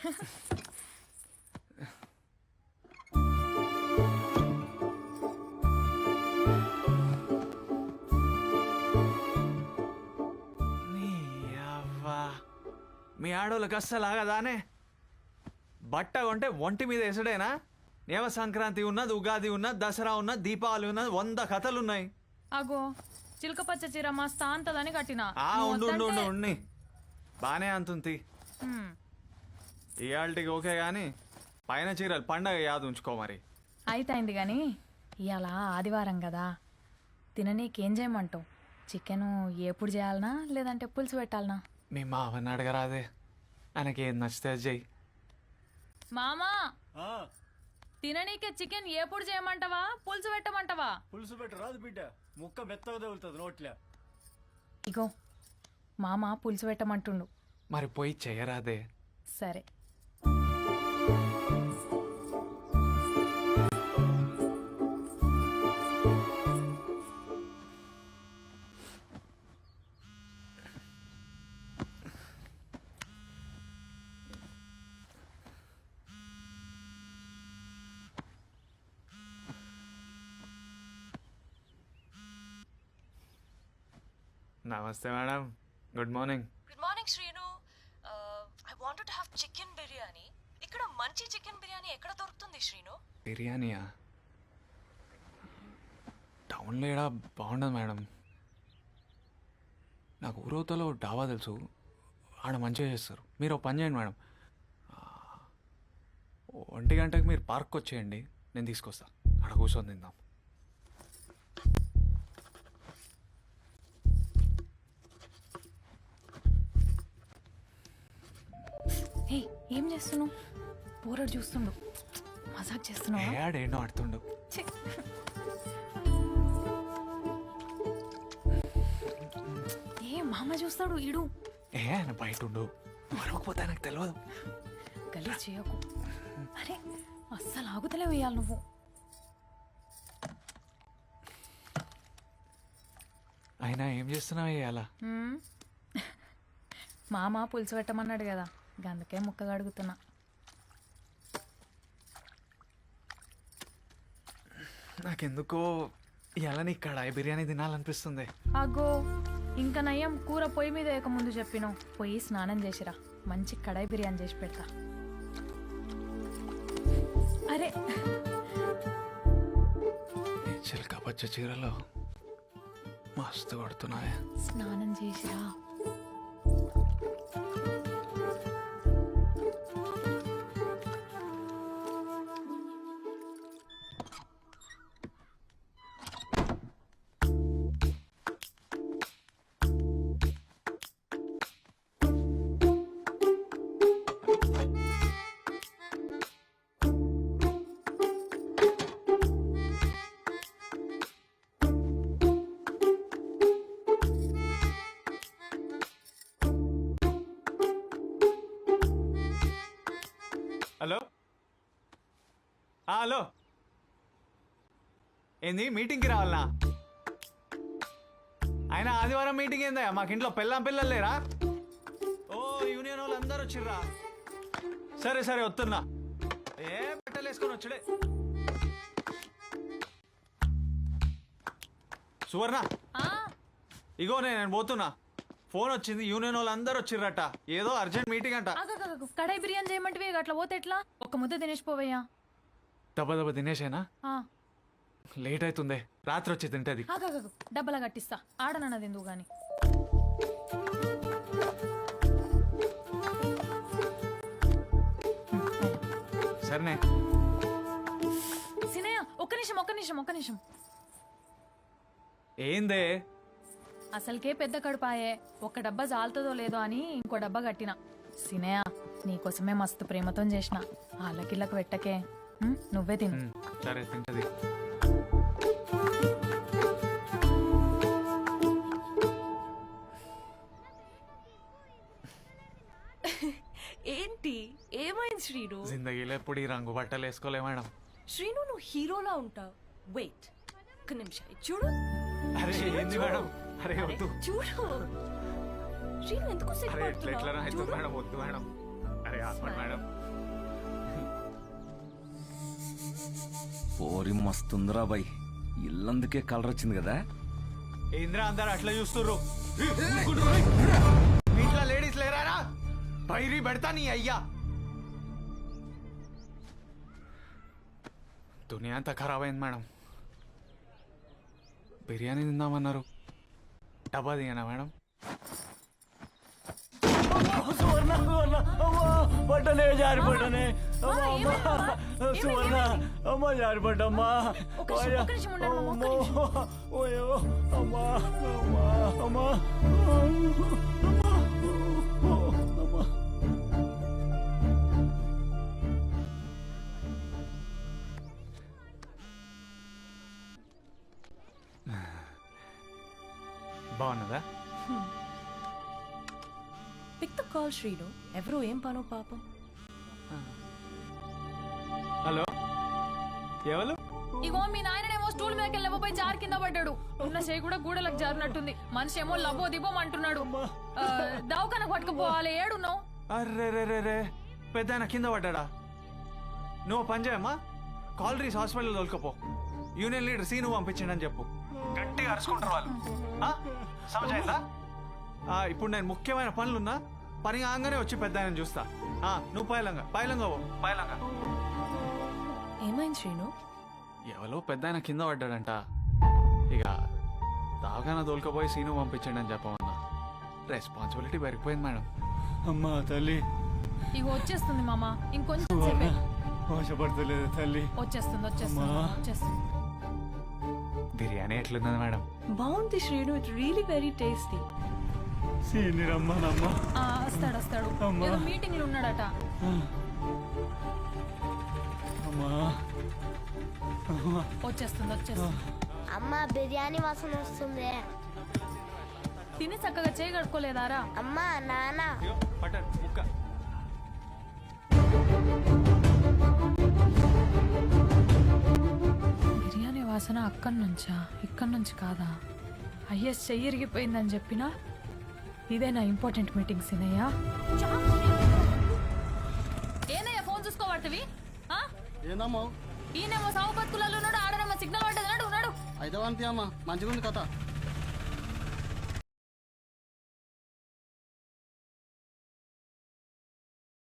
మీ ఆడోళ్ళకి అస్సలు ఆగదానే బట్ట కొంటే ఒంటి మీద వేసుడేనా నేవ సంక్రాంతి ఉన్నది ఉగాది ఉన్నది దసరా ఉన్నది దీపావళి ఉన్నది 100 కథలున్నాయి అగో చిలక పచ్చ చీర మస్త్ అంతదని కట్టినా ఉండి బానే అంతుంది ఇయాల్టికి ఓకే గాని పైన చీరలు పండగ యాదు ఉంచుకో మరి అయితయింది గాని ఇవాళ ఆదివారం కదా తిననీకేం చేయమంటావు చికెన్ ఎప్పుడు చేయాలనా లేదంటే పులుసు పెట్టాలనా మీ మావని అడగరాదే ఆయనకి ఏది నచ్చితే అది చెయ్యి మామా తిననీకే చికెన్ ఎప్పుడు చేయమంటావా పులుసు పెట్టమంటావా? పులుసు పెట్టరాదు బిడ్డ, ముక్క మెత్తగా తగులుతుంది నోట్లే. ఇగో మామ పులుసు పెట్టమంటుండు. మరి పోయి చేయరాదే? సరే. నమస్తే madam, good morning. Good morning Srinu. I wanted to have chicken biryani. ఇక్కడ మంచి చికెన్ బిర్యానీ ఎక్కడ దొరుకుతుంది శ్రీను? బిర్యానీయా? టౌన్లో ఏడా బాగుండదు మేడం. నాకు ఊరవతలో డాబా తెలుసు, ఆడ మంచిగా చేస్తారు. మీరు ఒక పని చేయండి మేడం, 1 గంటకి మీరు పార్క్కి వచ్చేయండి, నేను తీసుకొస్తా. ఆడ కూర్చొని తిందాం. ఏం చేస్తున్నావు? పోరాడు చూస్తుండు, మజాక్ చేస్తున్నావు. ఏడేనో ఆడుతుండు. ఏ మామ చూస్తాడు ఈడు. ఆయన బయట ఉండు, మరొకపోతే నాకు తెలియదు. గలీజ్ చేయకు. అరే అస్సలు ఆగుతలే వేయాలి నువ్వు. అయినా ఏం చేస్తున్నావు వేయాలా? మామ పులుసు పెట్టమన్నాడు కదా, అందుకే ముక్కగా అడుగుతున్నా. నాకెందుకో ఇలా నీ కడాయి బిర్యానీ తినాలనిపిస్తుంది. అగో ఇంకా నయ్యం, కూర పొయ్యి మీద వేయక ముందు చెప్పినావు. పోయి స్నానం చేసిరా, మంచి కడాయి బిర్యానీ చేసి పెడతా. అరే చిలక పచ్చ చీరలో మస్తు కొడుతున్నాయే. స్నానం చేసిరా. హలో, హలో, ఏంది మీటింగ్కి రావాలనా? ఆయన ఆదివారం మీటింగ్ ఏందా? మాకింట్లో పిల్లలు లేరా? ఓ యూనియన్ వాళ్ళు అందరు వచ్చిర్రా? సరే సరే వస్తున్నా. ఏ బట్టలు వేసుకొని వచ్చుడే. సువర్ణ, ఇగో నేను పోతున్నా. ఫోన్ వచ్చింది, యూనియన్ వాళ్ళు అందరు వచ్చిర్రట, ఏదో అర్జెంట్ మీటింగ్ అంట. కడాయి బిర్యానీ చేయమంటే అట్లా పోతే ఎట్లా? ఒక ముద్ద తినేసిపోవయ్యా. దెబ్బ తినేసేనా? లేట్ అవుతుంది, రాత్రి వచ్చి తింటది. డబ్బలా కట్టిస్తా, ఆడనన్నది ఎందుకు గాని. సరేనే. సినయ్య ఒక్క నిమిషం. ఏందే? అసలుకే పెద్ద కడుపాయే, ఒక్క డబ్బా జాలుతుందో లేదో అని ఇంకో డబ్బా కట్టినా. సినయ్య నీకోసమే మస్తు ప్రేమతో చేసిన, ఆళ్ళకిళ్ళకు పెట్టకే, నువ్వే తిను. సరే తింటది. ఏంటి ఏమైంది శ్రీను? జిందగీలో ఎప్పుడు ఈ రంగు బట్టలు వేసుకోలే మేడం. శ్రీను నువ్వు హీరోలా ఉంటావు. వెయిట్ ఒక్క నిమిషం చూడు. అరే ఏంది మేడం? అరే వద్దు చూడు శ్రీను, ఎందుకు మేడం, వద్దు మేడం. అరే చెప్పండి మేడం. పోరి మస్తుందిరా బాయ్, ఇల్లందుకే కలర్ వచ్చింది కదా. ఏంద్రా అందరు అట్లా చూస్తుర్రు? మీ ఇంట్లో లేడీస్ లేరారా? పైరి పెడతా నీ అయ్యా. దునియా అంతా ఖరాబ్ అయింది మేడం. బిర్యానీ తిందామన్నారు, డబ్బా దిగానా మేడం? సువర్ణ సువర్ణ అమ్మా పట్టనే జారిపడ్డానే అమ్మా అమ్మా సువర్ణ అమ్మా జారిపడ్డమ్మా అమ్మో ఓయో అమ్మా అమ్మా అమ్మా అమ్మా. బాగున్నదా? Pick the call Srinu. ఎవరు ఏం పనో పాపం. హలో, ఎవరు? ఇగో మీ నాయననేమో స్టూల్ మీదకి వెళ్ళబోయి జారి కింద పడ్డాడు. ఉన్న చేయి కూడా గూడలకు జారినట్టుంది. మనిషి ఏమో లబో దిబోం అంటున్నాడు. దవాఖానకు పట్టుకుపోవాలి. ఏడున్నావు? అర్రే రే రే రే, పెద్ద ఆయన కింద పడ్డా. నువ్వు పని చేయమ్మా, కాలరీస్ హాస్పిటల్ తోలుకపో. యూనియన్ లీడర్ సీను పంపించిండని చెప్పు. గట్టిగా అరుచుకుంటారు వాళ్ళు. సమజైందా? ఇప్పుడు నేను ముఖ్యమైన పనులున్నా, పని కాగానే వచ్చి పెద్ద ఆయన చూస్తా. నువ్వు పైలంగా పైలంగా పో, పైలంగా. ఏమైంది శ్రీను? ఎవరో పెద్ద ఆయన కింద పడ్డాడంట. ఇక దాగాన తోలుకపోయి సీను పంపించండి అని చెప్పమన్నా. రెస్పాన్సిబిలిటీ పెరిగిపోయింది మేడం. అమ్మా తల్లి ఇగో వచ్చేస్తుంది మామ, ఇంకొంచెం సేపే. మోసపడతలేదు తల్లి. వచ్చేస్తుంది వచ్చేస్తుంది వచ్చేస్తుంది. బిర్యానీ ఎట్లున్నది మేడం? బాగుంది Srinu. It really very tasty. సీని రమ్మనమ్మా. వస్తాడు వస్తాడు. అమ్మా. ఏదో మీటింగ్ లో ఉన్నాడట. అమ్మా అమ్మా వచ్చేస్తుంది వచ్చేస్తుంది. అమ్మ బిర్యానీ వాసన వస్తుంది. తిని చక్కగా చేయి కడుక్కోలేదారా? అమ్మ నాన్న ఇగో, పట్టండి ముక్క. బిర్యానీ వాసన అక్కడి నుంచా, ఇక్కడి నుంచి కాదా? అయ్యస్ చెయ్యిరిగిపోయిందని చెప్పినా ఇదేనా ఇంపార్టెంట్ మీటింగ్ సినయ్యా? ఏనయ్యా ఫోన్ చూసుకోబడుతుంది? ఏందమ్మా ఈయనేమో సాగు బతుకులలో ఉన్నాడు, ఆడనేమో సిగ్నల్ పడ్డది. ఉన్నాడు అయితే అంతే అమ్మా, మంచిగా ఉంది కథ.